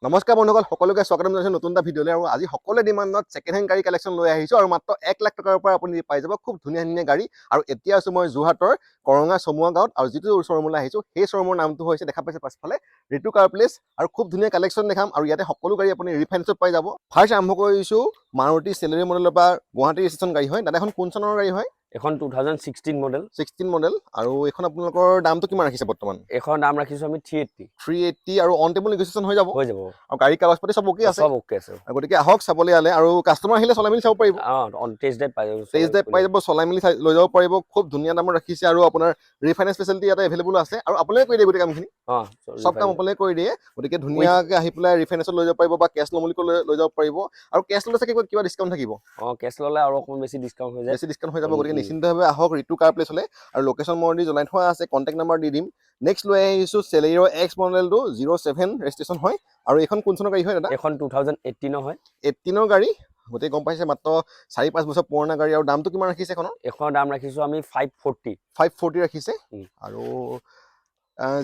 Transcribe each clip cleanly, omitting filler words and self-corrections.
নমস্কাৰ বন্ধুসকল সকলোকে স্বাগতম জনাইছো নতুন এটা ভিডিঅ'লৈ আৰু আজি সকলোৱে ডিমাণ্ডত ছেকেণ্ড হেণ্ড গাড়ী কালেকশ্যন লৈ আহিছো আৰু মাত্ৰ 1 লাখ টকাৰ পৰা আপুনি পাই যাব খুব ধুনীয়া ধুনীয়া গাড়ী আৰু এতিয়া আছো মই যোৰহাটৰ কৰঙা চমুৱা গাঁৱত আৰু যিটো শ্বৰুমলৈ আহিছো সেই শ্বৰুমৰ নামটো হৈছে দেখা পাইছে পাছফালে ঋতু কাৰ প্লেচ আৰু খুব ধুনীয়া কালেকশ্যন দেখাম আৰু ইয়াতে সকলো গাড়ী আপুনি ৰিফাইনেন্সত পাই যাব ফাৰ্ষ্ট আৰম্ভ কৰিছো মাৰুতি চেলেৰি মডেলৰ পৰা গুৱাহাটী ষ্টেচন গাড়ী হয় দাদা এখন কোন চনৰ গাড়ী হয় এখন 2016 মডেল আৰু এখন আপোনালোকৰ দামটো কিমান ৰাখিছে বৰ্তমান এখন দাম ৰাখিছো আমি 380 আৰু অন টেবল নেগোচিয়েশ্যন হৈ যাব আৰু গাড়ী কাগজ পাতি সব ওকে আছে সব ওকে আছে গতিকে আহক চাবলৈ আলে আৰু কাস্টমাৰ আহিলে চলাই মিলি চাব পাৰিব অন টেষ্ট ড্ৰাইভ পাই যাব চলাই মিলি লৈ যাব পাৰিব খুব ধুনীয়া দামত ৰাখিছে আৰু আপোনাৰ ৰিফাইনেন্স ফেচিলিটি ইয়াতে এভেইলেবল আছে আৰু আপোনালোকে কৰি দিয়ে গোটেই কামখিনি সব কাম আপোনালোকে কৰি দিয়ে গতিকে ধুনীয়াকৈ আহি পেলাই ৰিফাইনেন্সত লৈ যাব পাৰিব বা কেছ ল'ম বুলি ক'লে লৈ যাব পাৰিব আৰু কেছ ল'লে চাগে কিবা ডিছকাউণ্ট থাকিব কেছ ল'লে আৰু অকমান বেছি ডিছকাউণ্ট হৈ যাব গতিকে নিশ্চিন্তভাৱে আহক ঋতু কাৰ প্লেচলৈ আৰু লোকেশ্যন মই দি জনাই থোৱা আছে কণ্টেক্ট নাম্বাৰ দি দিম নেক্সট লৈ আহিছোঁ চেলেৰিৰ এক্স মডেলটো 07 ৰেজিষ্ট্ৰেশ্যন হয় আৰু এইখন কোন চনৰ গাড়ী হয় দাদা এখন 2018 হয় 18 গাড়ী গোটেই গম পাইছে মাত্ৰ 4-5 বছৰ পুৰণা গাড়ী আৰু দামটো কিমান ৰাখিছে এখনৰ দাম ৰাখিছোঁ আমি 540 ৰাখিছে আৰু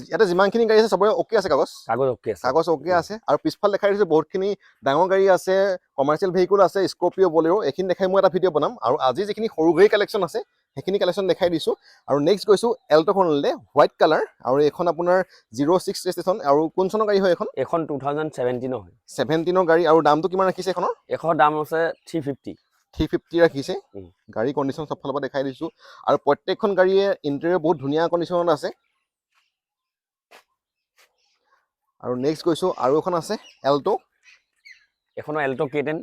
ইয়াতে যিমানখিনি গাড়ী আছে সবৰে ওকে আছে কাগজ ওকে আছে আৰু পিছফাল দেখাই দিছোঁ বহুতখিনি ডাঙৰ গাড়ী আছে কমাৰ্চিয়েল ভেহিকুল আছে স্কৰ্পিঅ' বলেৰো এইখিনি দেখাই মই এটা ভিডিঅ' বনাম আৰু আজি যিখিনি সৰু গাড়ী কালেকশ্যন আছে সেইখিনি কালেকশ্যন দেখাই দিছোঁ আৰু নেক্সট গৈছোঁ এল্ট'খনলৈ হোৱাইট কালাৰ আৰু এইখন আপোনাৰ 06 ৰেজিষ্ট্ৰেশ্যন আৰু কোন চনৰ গাড়ী হয় এখন 2017 হয় 17 গাড়ী আৰু দামটো কিমান ৰাখিছে এখনৰ দাম আছে 350 ৰাখিছে গাড়ী কণ্ডিশ্যন সব ফালৰ পৰা দেখাই দিছোঁ আৰু প্ৰত্যেকখন গাড়ীয়ে ইণ্টেৰিয়ৰ বহুত ধুনীয়া কণ্ডিশ্যনত আছে আৰু নেক্সট গৈছোঁ আৰু এখন আছে এল্টো এখনৰ Alto K10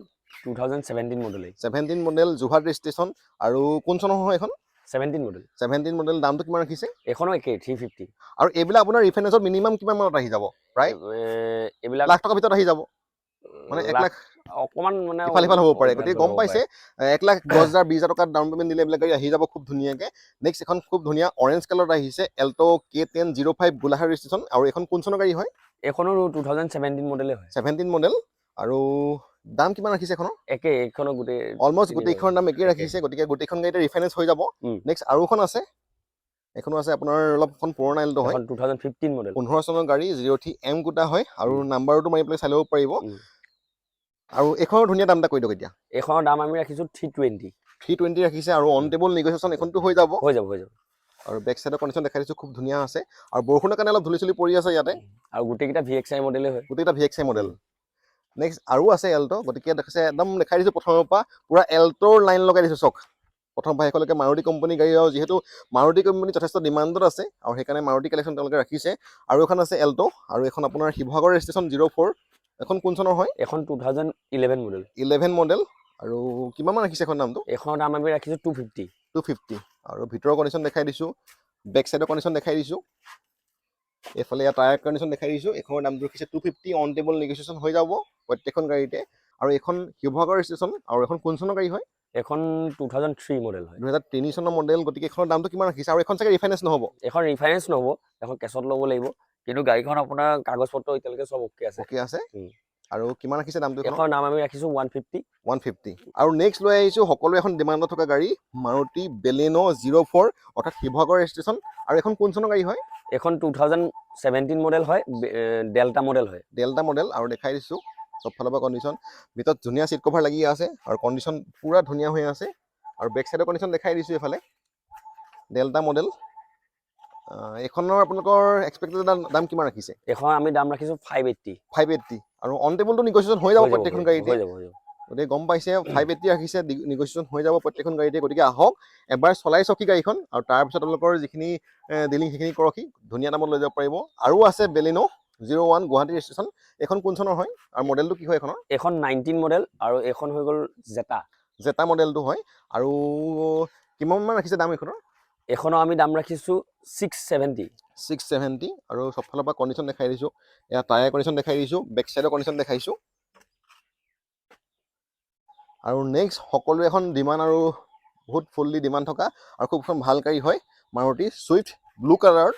2017 model 17 model Jorhat registration আৰু কোন চনৰ হয় এখন 17 মডেল দামটো কিমান ৰাখিছে এখনো একে 350 আৰু এইবিলাক আপোনাৰ ৰিফাইনেন্সত মিনিমাম কিমান মানত আহি যাব প্ৰায় এইবিলাক লাখ টকাৰ ভিতৰত আহি যাব মানে 1 লাখ অকমান মানে ইফাল হ'ব পাৰে গতিকে গম পাইছে 1,10,000 টকাত ডাউন পেমেণ্ট দিলে এইবিলাক গাড়ী আহি যাব খুব ধুনীয়াকৈ নেক্সট এখন খুব ধুনীয়া অৰেঞ্জ কালাৰত আহিছে এল্টো K10 05 গোলাঘাট ৰেজিষ্ট্ৰেশ্যন আৰু এখন কোন চনৰ গাড়ী হয় এখনো 2017 মডেলে হয় 17 মডেল আৰু দাম কিমান ৰাখিছে এখনৰ একে এইখনৰ গোটেই অলমোষ্ট গোটেইখন দাম একেই ৰাখিছে গতিকে গোটেইখন গাড়ীতে ৰিফাইনেন্স হৈ যাব নেক্সট আৰু এখন আছে এখনো আছে আপোনাৰ অলপখন পুৰণা এল্টো হয় 2015 মডেল 15 চনৰ গাড়ী 03M কোটা হয় আৰু নাম্বাৰটো মাৰি পেলাই চাই ল'ব পাৰিব আৰু এইখনৰ ধুনীয়া দাম এটা কৈ দিয়ক এতিয়া এইখনৰ দাম আমি ৰাখিছোঁ 320 ৰাখিছে আৰু অন টেবল নেগোচিয়েশ্যন এখনটো হৈ যাব আৰু বেক সাইডৰ কণ্ডিশ্যন দেখাই দিছোঁ খুব ধুনীয়া আছে আৰু বৰষুণৰ কাৰণে অলপ ধূলি চুলি পৰি আছে ইয়াতে আৰু গোটেইকেইটা VXI মডেলে হয় VXI মডেল নেক্সট আৰু আছে এল্টো গতিকে দেখাইছে একদম দেখাই দিছোঁ প্ৰথমৰ পৰা পুৰা এল্টোৰ লাইন লগাই দিছোঁ চক প্ৰথম পৰা শেষলৈকে মাৰুতি কোম্পানী গাড়ী আৰু যিহেতু মাৰুতি কোম্পানী যথেষ্ট ডিমাণ্ডত আছে আৰু সেইকাৰণে মাৰুতি কালেকশ্যন তেওঁলোকে ৰাখিছে আৰু এখন আছে এল্টো আৰু এখন আপোনাৰ শিৱসাগৰ ৰেজিষ্ট্ৰেশ্যন 04 এখন কোন চনৰ হয় এখন 2011 মডেল আৰু কিমান মান ৰাখিছে এখন দামটো এখনৰ দাম আমি ৰাখিছোঁ 250 আৰু ভিতৰৰ কণ্ডিশ্যন দেখাই দিছোঁ বেক সাইডৰ কণ্ডিশ্যন দেখাই দিছোঁ এইফালে ইয়াৰ টায়াৰ কণ্ডিশ্যন দেখাই দিছোঁ এখনৰ দামটো ৰাখিছে 250 অন টেবল নেগোচিয়েশ্যন হৈ যাব প্ৰত্যেকখন গাড়ীতে আৰু এখন শিৱসাগৰ ৰেজিষ্ট্ৰেশ্যন আৰু এখন কোন চনৰ গাড়ী হয় এখন 2003 মডেল হয় 2003 চনৰ মডেল গতিকে এখনৰ দামটো কিমান ৰাখিছে আৰু এখন চাগে ৰিফাইনেন্স নহ'ব এখন ৰিফাইনেন্স নহ'ব এখন কেছত ল'ব লাগিব কিন্তু গাড়ীখন আপোনাৰ কাগজ পত্ৰ এতিয়ালৈকে সব ওকে আছে আৰু কিমান ৰাখিছে দামটো এখনৰ দাম আমি ৰাখিছোঁ 150 আৰু নেক্সট লৈ আহিছোঁ সকলোৱে এখন ডিমাণ্ডত থকা গাড়ী মাৰুতি বেলেনো 04 অৰ্থাৎ শিৱসাগৰ ৰেজিষ্ট্ৰেশ্যন আৰু এখন কোন চনৰ গাড়ী হয় এখন 2017 মডেল হয় ডেল্টা মডেল আৰু দেখাই দিছোঁ সব ফালৰ পৰা কণ্ডিশ্যন ভিতৰত ধুনীয়া চিট কভাৰ লাগি আছে আৰু কণ্ডিশ্যন পুৰা ধুনীয়া হৈ আছে আৰু বেক সাইডৰ কণ্ডিশ্যন দেখাই দিছোঁ এইফালে ডেল্টা মডেল এইখনৰ আপোনালোকৰ এক্সপেক্টেড দাম কিমান ৰাখিছে এখন আমি দাম ৰাখিছোঁ 580 আৰু অন টেবলটো নেগোচিয়েশ্যন হৈ যাব প্ৰত্যেকখন গাড়ীতে গতিকে গম পাইছে 580 ৰাখিছে নেগোচিয়েশ্যন হৈ যাব প্ৰত্যেকখন গাড়ীতে গতিকে আহক এবাৰ চলাই চাওক গাড়ীখন আৰু তাৰপিছত আপোনালোকৰ যিখিনি ডিলিং সেইখিনি কৰক ধুনীয়া দামত লৈ যাব পাৰিব আৰু আছে বেলেনো 01 গুৱাহাটী ৰেজিষ্ট্ৰেশ্যন এখন কোন চনৰ হয় আৰু মডেলটো কি হয় এখন 19 মডেল আৰু এখন হৈ গ'ল জেটা মডেলটো হয় আৰু কিমান মান ৰাখিছে দাম এখনৰ আমি দাম ৰাখিছোঁ 670 আৰু সব ফালৰ পৰা কণ্ডিশ্যন দেখাই দিছোঁ ইয়াৰ টায়াৰ কণ্ডিশ্যন দেখাই দিছোঁ বেক সাইডৰ কণ্ডিশ্যন দেখাইছোঁ আৰু নেক্সট সকলোৱে এখন ডিমাণ্ড আৰু বহুত ফুল্লি ডিমাণ্ড থকা আৰু খুব ভাল গাড়ী হয় মাৰুতি ছুইফ্ট ব্লু কালাৰত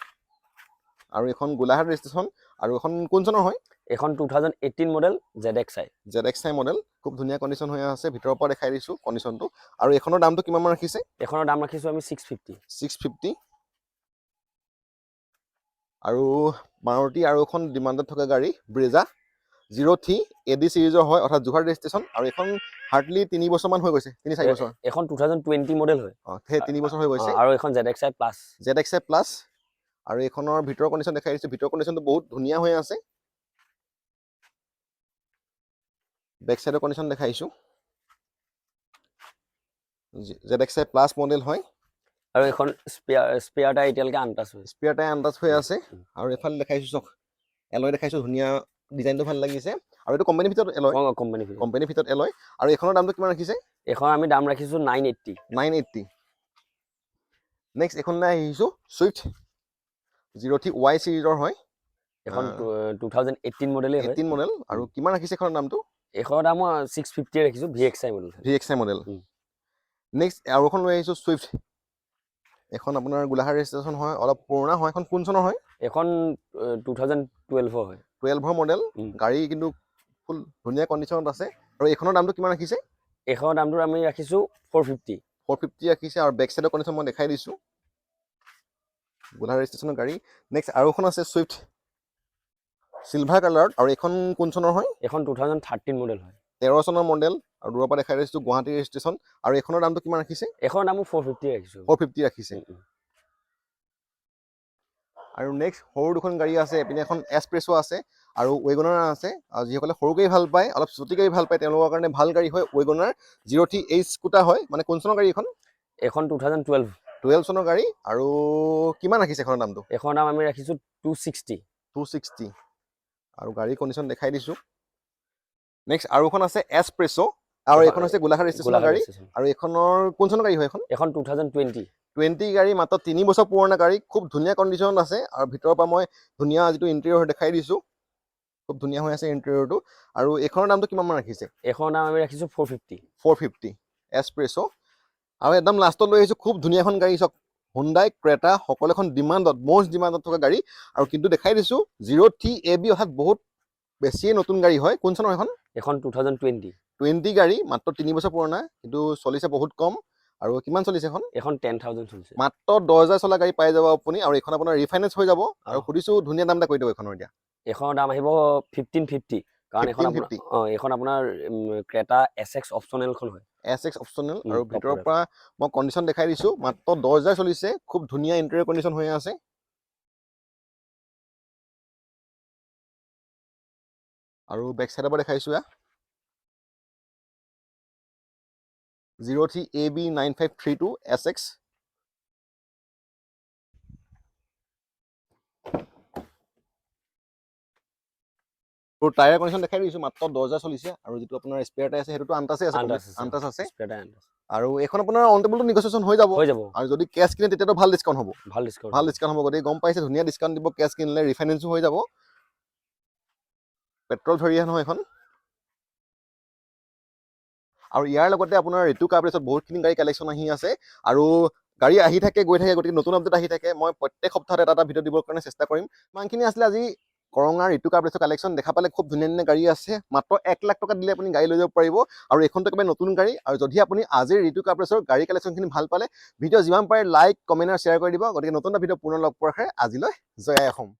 আৰু এখন গোলাঘাট ৰেজিষ্ট্ৰেশ্যন আৰু এখন কোন চনৰ হয় এখন 2018 মডেল ZXI মডেল খুব ধুনীয়া কণ্ডিশ্যন হৈ আছে ভিতৰৰ পৰা দেখাই দিছোঁ কণ্ডিশ্যনটো আৰু এখনৰ দামটো কিমান মান ৰাখিছে এখনৰ দাম ৰাখিছোঁ আমি 650 আৰু মাৰুতি আৰু এখন ডিমাণ্ডত থকা গাড়ী ব্ৰেজা 03 AD সিৰিজৰ হয় অৰ্থাৎ যোৰহাট ৰেজিষ্ট্ৰেশ্যন আৰু এখন হাৰ্ডলি 3 বছৰমান হৈ গৈছে 3-4 বছৰ এখন 2020 মডেল হয় সেই 3 বছৰ হৈ গৈছে আৰু এখন ZXi প্লাছ ZXi প্লাছ আৰু এইখনৰ ভিতৰৰ কণ্ডিশ্যন দেখাই দিছোঁ ভিতৰৰ কণ্ডিশ্যনটো বহুত ধুনীয়া হৈ আছে বেক সাইডৰ কণ্ডিশ্যন দেখাইছোঁ ZXi প্লাছ মডেল হয় আৰু এখন স্পেয়াৰ টায়াৰ এতিয়ালৈকে আনটাচ হৈ স্পেয়াৰ টায়াৰ আনটাচ হৈ আছে আৰু এফালে দেখাইছোঁ চক এলয় দেখাইছোঁ ধুনীয়া ডিজাইনটো ভাল লাগিছে আৰু এইটো কোম্পানীৰ ভিতৰত এলয় কোম্পানীৰ ভিতৰত এলয় আৰু এইখনৰ দামটো কিমান ৰাখিছে এখন আমি দাম ৰাখিছোঁ 980 নেক্সট এইখনলৈ আহিছোঁ ছুইফ্ট 03Y সিৰিজৰ হয় এখন 2018 মডেলেই হয় 18 মডেল আৰু কিমান ৰাখিছে এইখনৰ দামটো এইখনৰ দাম মই 650 ৰাখিছোঁ VXI মডেল নেক্সট আৰু এখন লৈ আহিছোঁ ছুইফ্ট এখন আপোনাৰ গোলাঘাট ৰেজিষ্ট্ৰেশ্যন হয় অলপ পুৰণা হয় এখন কোন চনৰ হয় এখন 2012 হয় 12 মডেল গাড়ী কিন্তু ফুল ধুনীয়া কণ্ডিশ্যনত আছে আৰু এইখনৰ দামটো কিমান ৰাখিছে এইখনৰ দামটো আমি ৰাখিছোঁ 450 ৰাখিছে আৰু বেক সাইডৰ কণ্ডিশ্যন মই দেখাই দিছোঁ গোলাঘাট ৰেজিষ্ট্ৰেশ্যনৰ গাড়ী নেক্সট আৰু এখন আছে ছুইফ্ট চিলভাৰ কালাৰত আৰু এইখন কোন চনৰ হয় এখন 2013 মডেল হয় 13 চনৰ মডেল আৰু দূৰৰ পৰা দেখাই দিছোঁ গুৱাহাটী ৰেজিষ্ট্ৰেশ্যন আৰু এইখনৰ দামটো কিমান ৰাখিছে এইখনৰ দামো 450 ৰাখিছোঁ 450 ৰাখিছে আৰু নেক্সট সৰু দুখন গাড়ী আছে এপিনে এখন এছপ্ৰেছো আছে আৰু ৱেগনাৰ আছে আৰু যিসকলে সৰু গাড়ী ভাল পায় অলপ চুটি গাড়ী ভাল পায় তেওঁলোকৰ কাৰণে ভাল গাড়ী হয় ৱেগনাৰ 03H স্কুটাৰ হয় মানে কোন চনৰ গাড়ী এখন 2012 চনৰ গাড়ী আৰু কিমান ৰাখিছে এখনৰ দামটো এখনৰ দাম আমি ৰাখিছোঁ 260 আৰু গাড়ী কণ্ডিশ্যন দেখাই দিছোঁ নেক্সট আৰু এখন আছে এছপ্ৰেছো আৰু এইখন হৈছে গোলাঘাট ৰেজিষ্ট্ৰেশ্যনৰ গাড়ী আৰু এইখনৰ কোন চনৰ গাড়ী হয় এখন 2020 গাড়ী মাত্ৰ 3 বছৰ পুৰণা গাড়ী খুব ধুনীয়া কণ্ডিশ্যনত আছে আৰু ভিতৰৰ পৰা মই ধুনীয়া যিটো ইণ্টেৰিয়ৰ দেখাই দিছোঁ খুব ধুনীয়া হৈ আছে ইণ্টেৰিয়ৰটো আৰু এইখনৰ দামটো কিমান মান ৰাখিছে এইখনৰ দাম আমি ৰাখিছোঁ 450 এছপ্ৰেছো আৰু একদম লাষ্টত লৈ আহিছোঁ খুব ধুনীয়া এখন গাড়ী চাওক হুণ্ডাই ক্ৰেটা সকলো এখন মষ্ট ডিমাণ্ডত থকা গাড়ী আৰু কিন্তু দেখাই দিছোঁ 03AB অৰ্থাৎ বহুত বেছিয়ে নতুন গাড়ী হয় কোন চনৰ এখন 2020 গাড়ী মাত্ৰ 3 বছৰ পুৰণা কিন্তু চলিছে বহুত কম আৰু কিমান চলিছে এখন 10,000 চলিছে মাত্ৰ 10,000 চলা গাড়ী পাই যাব আপুনি আৰু এইখন আপোনাৰ ৰিফাইনেন্স হৈ যাব আৰু সুধিছোঁ ধুনীয়া দাম এটা কৈ দিয়ক এইখনৰ এতিয়া এইখনৰ দাম আহিব 1550 কাৰণ এইখন আপোনাৰ ক্ৰেটা SX অপচনেলখন হয় SX অপচনেল আৰু ভিতৰৰ পৰা মই কণ্ডিশ্যন দেখাই দিছোঁ মাত্ৰ 10,000 চলিছে খুব ধুনীয়া ইণ্টেৰিয়ৰ কণ্ডিশ্যন হৈ আছে আৰু বেক সাইডৰ পৰা দেখাইছোঁ 03AB 9532 SX তো টায়াৰ কণ্ডিশ্যন দেখাই দিছোঁ মাত্ৰ 10,000 চলিছে আৰু যিটো আপোনাৰ স্পেয়াৰ টায়াৰ আছে সেইটোতো আনটাচ আছে আৰু এইখন আপোনাৰ অন টেবুলটো নেগোচিয়েশ্যন হৈ যাব আৰু যদি কেছ কিনে তেতিয়াতো ভাল ডিছকাউণ্ট হ'ব গতিকে গম পাইছে ধুনীয়া ডিছকাউণ্ট দিব কেছ কিনিলে ৰিফাইনেন্সো হৈ যাব পেট্ৰল ভেৰিয়েণ্ট হয় এখন আৰু ইয়াৰ লগতে আপোনাৰ ঋতু কাৰ্পেছত বহুতখিনি গাড়ী কালেকশ্যন আহি আছে আৰু গাড়ী আহি থাকে গৈ থাকে গতিকে নতুন আপডেট আহি থাকে মই প্ৰত্যেক সপ্তাহত এটা ভিডিঅ' দিবৰ কাৰণে চেষ্টা কৰিম ইমানখিনি আছিলে আজি কৰঙাৰ ঋতু কাৰ্পেছৰ কালেকশ্যন দেখা পালে খুব ধুনীয়া গাড়ী আছে মাত্ৰ 1 লাখ টকা দিলে আপুনি গাড়ী লৈ যাব পাৰিব আৰু এইখনটো একেবাৰে নতুন গাড়ী আৰু যদি আপুনি আজিৰ ঋতু কাৰ্পেছৰ গাড়ী কালেকশ্যনখিনি ভাল পালে ভিডিঅ' যিমান পাৰে লাইক কমেণ্ট আৰু শ্বেয়াৰ কৰি দিব গতিকে নতুন এটা ভিডিঅ' পুনৰ লগ পোৱাৰ আজিলৈ জয় অসম